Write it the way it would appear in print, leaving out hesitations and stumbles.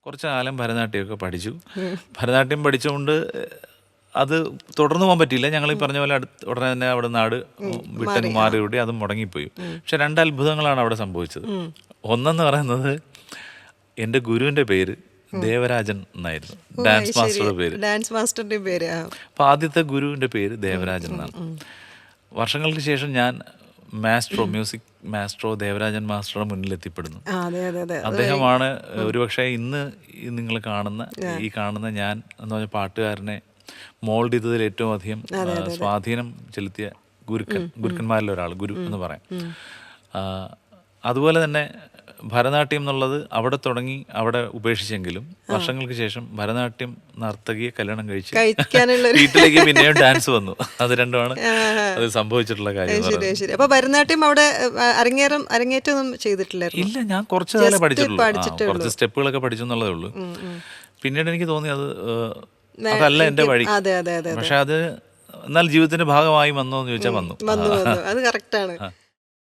കുറച്ച് കാലം ഭരതനാട്യമൊക്കെ പഠിച്ചു. ഭരതനാട്യം പഠിച്ചുകൊണ്ട് അത് തുടർന്ന് പോകാൻ പറ്റിയില്ല. ഞങ്ങൾ ഈ പറഞ്ഞ പോലെ ഉടനെ തന്നെ അവിടെ നാട് വിട്ടങ്ങ് മാറിയോടി അത് മുടങ്ങിപ്പോയി. പക്ഷെ 2 അത്ഭുതങ്ങളാണ് അവിടെ സംഭവിച്ചത്. ഒന്നെന്ന് പറയുന്നത് എൻ്റെ ഗുരുവിൻ്റെ പേര് ദേവരാജൻ എന്നായിരുന്നു, ഡാൻസ് മാസ്റ്ററുടെ പേര്. ഡാൻസ് മാസ്റ്ററുടെ പേര്. അപ്പോൾ ആദ്യത്തെ ഗുരുവിൻ്റെ പേര് ദേവരാജൻ എന്നാണ്. വർഷങ്ങൾക്ക് ശേഷം ഞാൻ മ്യൂസിക് മാസ്ട്രോ ദേവരാജൻ മാസ്റ്ററുടെ മുന്നിൽ എത്തിപ്പെടുന്നു. അദ്ദേഹമാണ് ഒരുപക്ഷെ ഇന്ന് നിങ്ങൾ കാണുന്ന ഞാൻ എന്ന് പറഞ്ഞ പാട്ടുകാരനെ മോൾഡ് ചെയ്തതിൽ ഏറ്റവും അധികം സ്വാധീനം ചെലുത്തിയ ഗുരുക്കന്മാരിൽ ഒരാൾ, ഗുരു എന്ന് പറയാം. അതുപോലെ തന്നെ ഭരതനാട്യം എന്നുള്ളത് അവിടെ തുടങ്ങി അവിടെ ഉപേക്ഷിച്ചെങ്കിലും വർഷങ്ങൾക്ക് ശേഷം ഭരതനാട്യം നർത്തകിയെ കല്യാണം കഴിച്ച് വീട്ടിലേക്ക് പിന്നെയും ഡാൻസ് വന്നു. അത് രണ്ടുമാണ് അത് സംഭവിച്ചിട്ടുള്ള കാര്യം. ശരി. അപ്പൊ ഭരതനാട്യം അവിടെ അരങ്ങേറ്റം ചെയ്തിട്ടില്ലായിരുന്നു? ഇല്ല, ഞാൻ കുറച്ച് കാലം പഠിച്ചിട്ടുള്ളൂ. കുറച്ച് സ്റ്റെപ്പുകളൊക്കെ പഠിച്ചു എന്നുള്ളതേ ഉള്ളൂ. പിന്നീട് എനിക്ക് തോന്നി അതല്ല എൻ്റെ വഴി. പക്ഷെ അത് എന്നാൽ ജീവിതത്തിന്റെ ഭാഗമായി വന്നോ എന്ന് ചോദിച്ചാൽ വന്നു. അത് കറക്റ്റാണ്.